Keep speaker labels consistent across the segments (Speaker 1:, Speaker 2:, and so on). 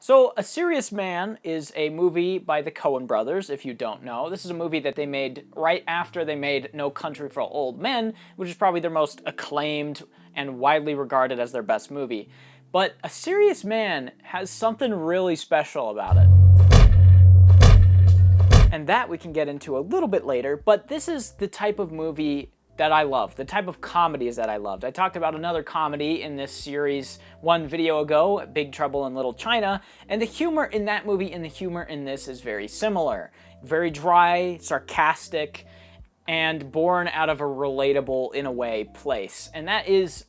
Speaker 1: So, A Serious Man is a movie by the Coen brothers, if you don't know. This is a movie that they made right after they made No Country for Old Men, which is probably their most acclaimed and widely regarded as their best movie. But A Serious Man has something really special about it. And that we can get into a little bit later, but this is the type of movie that I love, the type of comedies that I loved. I talked about another comedy in this series one video ago, Big Trouble in Little China, and the humor in that movie and the humor in this is very similar. Very dry, sarcastic, and born out of a relatable, in a way, place. And that is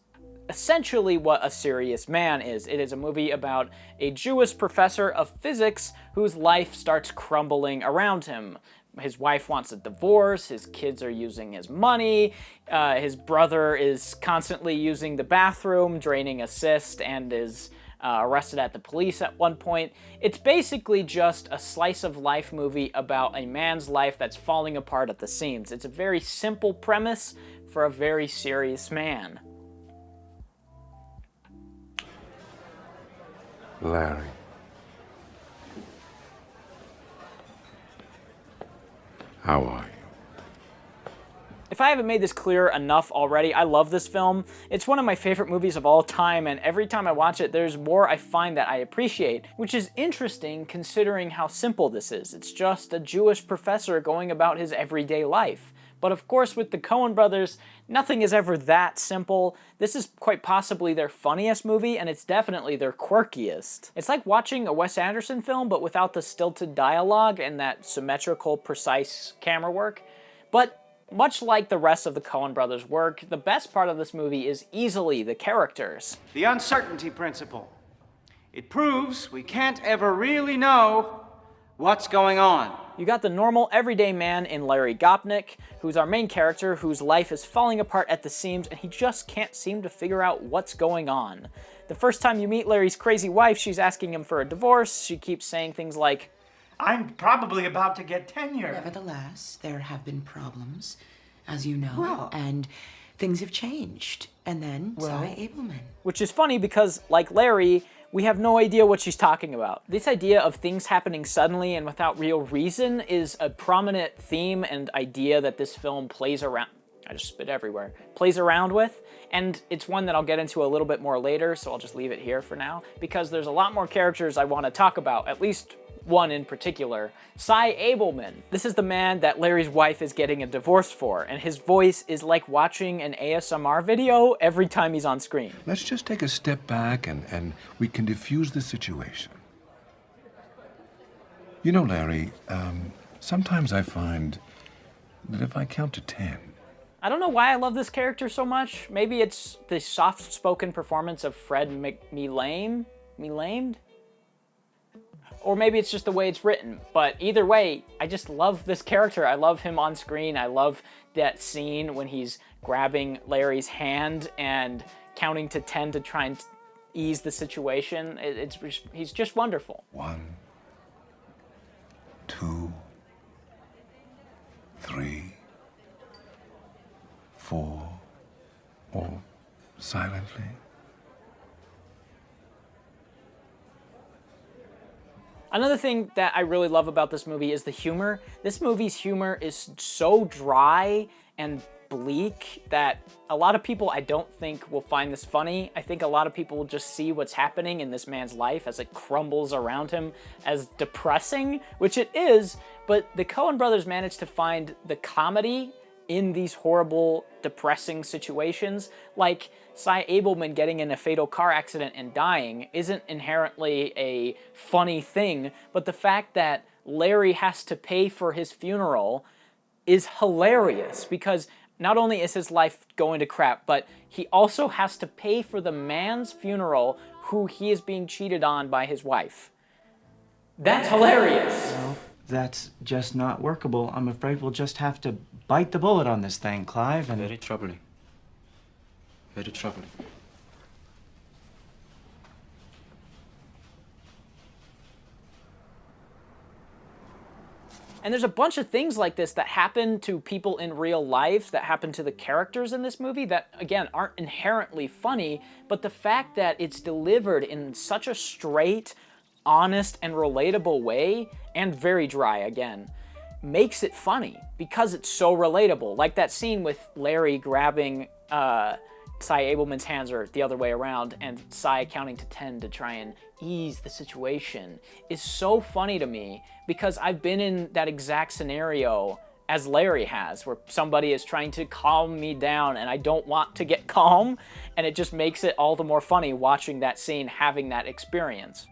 Speaker 1: essentially what A Serious Man is. It is a movie about a Jewish professor of physics whose life starts crumbling around him. His wife wants a divorce, his kids are using his money, his brother is constantly using the bathroom, draining a cyst, and is arrested at the police at one point. It's basically just a slice of life movie about a man's life that's falling apart at the seams. It's a very simple premise for a very serious man.
Speaker 2: Larry. How are you?
Speaker 1: If I haven't made this clear enough already, I love this film. It's one of my favorite movies of all time, and every time I watch it, there's more I find that I appreciate, which is interesting considering how simple this is. It's just a Jewish professor going about his everyday life. But of course, with the Coen brothers, nothing is ever that simple. This is quite possibly their funniest movie, and it's definitely their quirkiest. It's like watching a Wes Anderson film, but without the stilted dialogue and that symmetrical, precise camera work. But much like the rest of the Coen brothers' work, the best part of this movie is easily the characters.
Speaker 3: The uncertainty principle. It proves we can't ever really know what's going on.
Speaker 1: You got the normal, everyday man in Larry Gopnik, who's our main character, whose life is falling apart at the seams, and he just can't seem to figure out what's going on. The first time you meet Larry's crazy wife, she's asking him for a divorce. She keeps saying things like,
Speaker 3: I'm probably about to get tenure.
Speaker 4: Nevertheless, there have been problems, as you know,
Speaker 3: Well-
Speaker 4: and things have changed. And then Cy Abelman.
Speaker 1: which is funny because, like Larry, we have no idea what she's talking about. This idea of things happening suddenly and without real reason is a prominent theme and idea that this film plays around, I just spit everywhere, plays around with, and it's one that I'll get into a little bit more later, so I'll just leave it here for now, because there's a lot more characters I want to talk about, at least one in particular, Cy Abelman. This is the man that Larry's wife is getting a divorce for, and his voice is like watching an ASMR video every time he's on screen.
Speaker 2: Let's just take a step back and we can diffuse the situation. You know, Larry, sometimes I find that if I count to 10,
Speaker 1: I don't know why I love this character so much. Maybe it's the soft-spoken performance of Fred Melamed? Or maybe it's just the way it's written. But either way, I just love this character. I love him on screen. I love that scene when he's grabbing Larry's hand and counting to 10 to try and ease the situation. He's just wonderful.
Speaker 2: 1, 2, 3, 4, or silently.
Speaker 1: Another thing that I really love about this movie is the humor. This movie's humor is so dry and bleak that a lot of people I don't think will find this funny. I think a lot of people will just see what's happening in this man's life as it crumbles around him as depressing, which it is, but the Coen brothers managed to find the comedy in these horrible, depressing situations. Like Cy Abelman getting in a fatal car accident and dying isn't inherently a funny thing, but the fact that Larry has to pay for his funeral is hilarious because not only is his life going to crap, but he also has to pay for the man's funeral who he is being cheated on by his wife. That's hilarious.
Speaker 3: Well, that's just not workable. I'm afraid we'll just have to bite the bullet on this thing, Clive, and...
Speaker 5: Very troubling. Very troubling.
Speaker 1: And there's a bunch of things like this that happen to people in real life, that happen to the characters in this movie that, again, aren't inherently funny, but the fact that it's delivered in such a straight, honest and relatable way, and very dry again, makes it funny because it's so relatable. Like that scene with Larry grabbing Cy Abelman's hands, or the other way around, and Cy counting to 10 to try and ease the situation is so funny to me because I've been in that exact scenario as Larry has, where somebody is trying to calm me down and I don't want to get calm, and it just makes it all the more funny watching that scene, having that experience.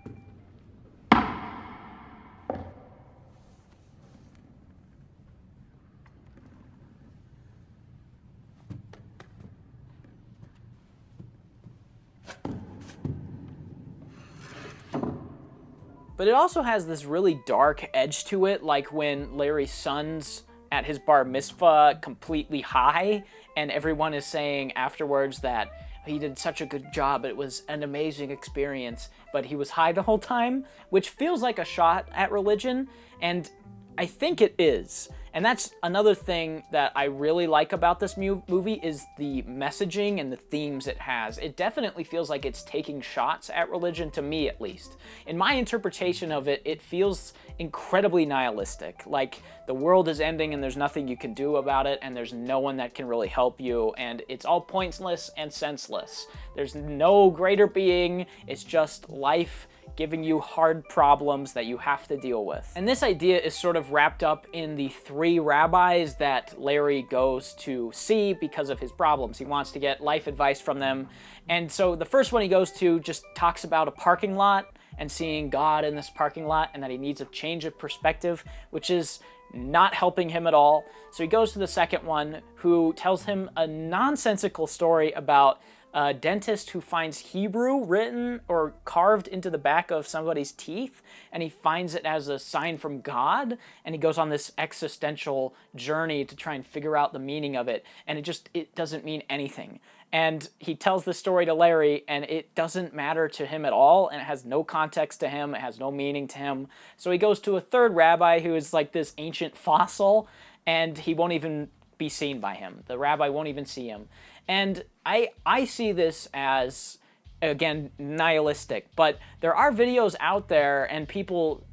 Speaker 1: But it also has this really dark edge to it, like when Larry's son's at his bar mitzvah completely high, and everyone is saying afterwards that he did such a good job, it was an amazing experience, but he was high the whole time, which feels like a shot at religion, and I think it is. And that's another thing that I really like about this movie is the messaging and the themes it has. It definitely feels like it's taking shots at religion, to me at least. In my interpretation of it, it feels incredibly nihilistic. Like the world is ending and there's nothing you can do about it, and there's no one that can really help you, and it's all pointless and senseless. There's no greater being, it's just life giving you hard problems that you have to deal with. And this idea is sort of wrapped up in the 3 rabbis that Larry goes to see because of his problems. He wants to get life advice from them. And so the first one he goes to just talks about a parking lot and seeing God in this parking lot, and that he needs a change of perspective, which is not helping him at all. So he goes to the second one, who tells him a nonsensical story about a dentist who finds Hebrew written or carved into the back of somebody's teeth, and he finds it as a sign from God, and he goes on this existential journey to try and figure out the meaning of it, and it doesn't mean anything. And he tells this story to Larry, and it doesn't matter to him at all, and it has no context to him, it has no meaning to him. So he goes to a third rabbi who is like this ancient fossil, and he won't even be seen by him. The rabbi won't even see him. And I see this as, again, nihilistic, but there are videos out there and people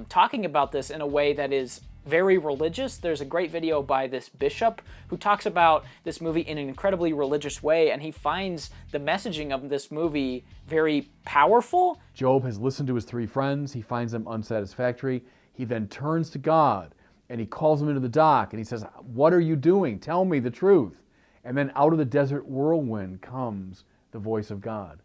Speaker 1: talking about this in a way that is very religious. There's a great video by this bishop who talks about this movie in an incredibly religious way, and he finds the messaging of this movie very powerful.
Speaker 6: Job has listened to his 3 friends. He finds them unsatisfactory. He then turns to God, and he calls them into the dock, and he says, "What are you doing? Tell me the truth." And then out of the desert whirlwind comes the voice of God.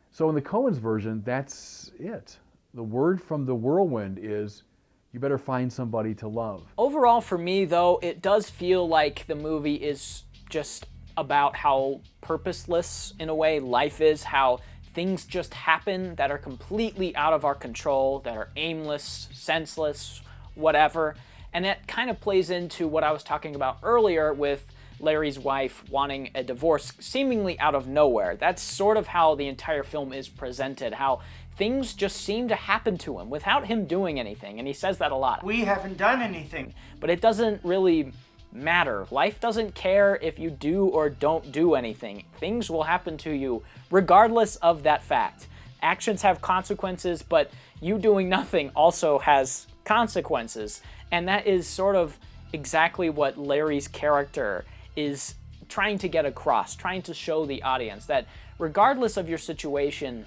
Speaker 6: So in the Coen's version, that's it. The word from the whirlwind is, you better find somebody to love.
Speaker 1: Overall, for me, though, it does feel like the movie is just about how purposeless, in a way, life is, how things just happen that are completely out of our control, that are aimless, senseless, whatever. And that kind of plays into what I was talking about earlier with Larry's wife wanting a divorce seemingly out of nowhere. That's sort of how the entire film is presented, how things just seem to happen to him without him doing anything, and he says that a lot.
Speaker 3: We haven't done anything.
Speaker 1: But it doesn't really matter. Life doesn't care if you do or don't do anything. Things will happen to you regardless of that fact. Actions have consequences, but you doing nothing also has consequences, and that is sort of exactly what Larry's character is trying to get across, trying to show the audience that regardless of your situation,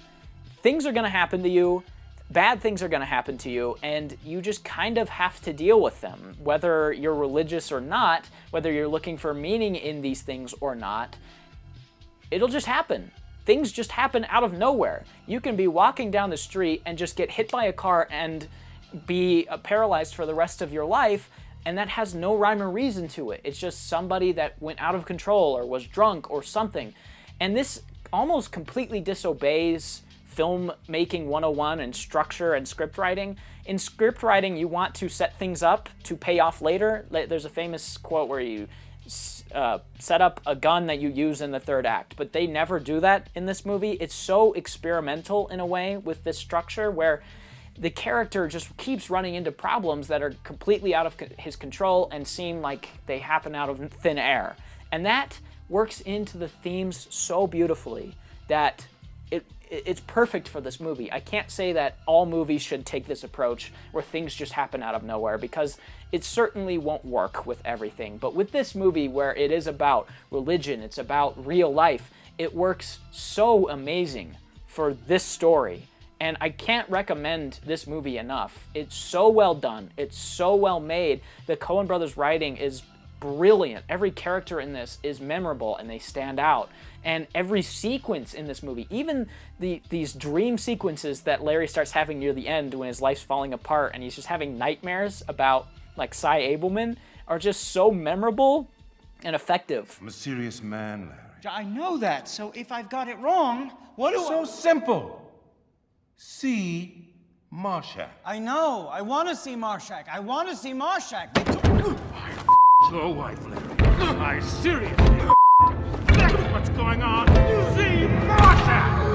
Speaker 1: things are going to happen to you, bad things are going to happen to you, and you just kind of have to deal with them. Whether you're religious or not, whether you're looking for meaning in these things or not, it'll just happen. Things just happen out of nowhere. You can be walking down the street and just get hit by a car and be paralyzed for the rest of your life, and that has no rhyme or reason to it. It's just somebody that went out of control or was drunk or something. And this almost completely disobeys filmmaking 101 and structure and script writing. In script writing, you want to set things up to pay off later. There's a famous quote where you set up a gun that you use in the 3rd act, but they never do that in this movie. It's so experimental in a way with this structure where the character just keeps running into problems that are completely out of his control and seem like they happen out of thin air. And that works into the themes so beautifully that it's perfect for this movie. I can't say that all movies should take this approach where things just happen out of nowhere, because it certainly won't work with everything. But with this movie, where it is about religion, it's about real life, it works so amazing for this story. And I can't recommend this movie enough. It's so well done. It's so well made. The Coen brothers' writing is brilliant. Every character in this is memorable and they stand out. And every sequence in this movie, even these dream sequences that Larry starts having near the end when his life's falling apart and he's just having nightmares about like Cy Abelman, are just so memorable and effective.
Speaker 2: I'm a serious man, Larry.
Speaker 3: I know that, so if I've got it wrong, what do
Speaker 2: So simple. See Marshak.
Speaker 3: I know. I want to see Marshak. I want to see Marshak.
Speaker 7: Your wife, Larry. I seriously. That's what's going on. See Marshak!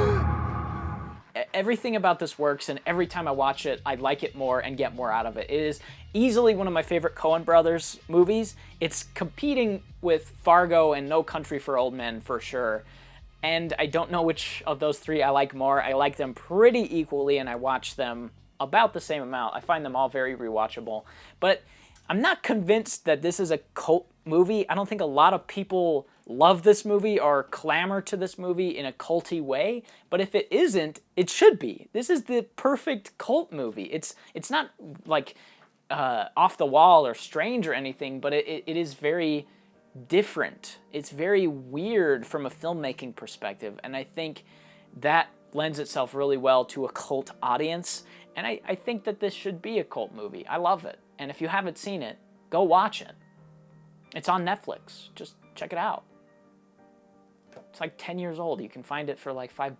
Speaker 1: Everything about this works, and every time I watch it, I like it more and get more out of it. It is easily one of my favorite Coen brothers movies. It's competing with Fargo and No Country for Old Men for sure. And I don't know which of those three I like more. I like them pretty equally, and I watch them about the same amount. I find them all very rewatchable. But I'm not convinced that this is a cult movie. I don't think a lot of people love this movie or clamor to this movie in a culty way. But if it isn't, it should be. This is the perfect cult movie. It's not like off the wall or strange or anything, but it is very different. It's very weird from a filmmaking perspective, and I think that lends itself really well to a cult audience, and I think that this should be a cult movie. I love it, and if you haven't seen it, go watch it. It's on Netflix. Just check it out. It's like 10 years old. You can find it for like $5.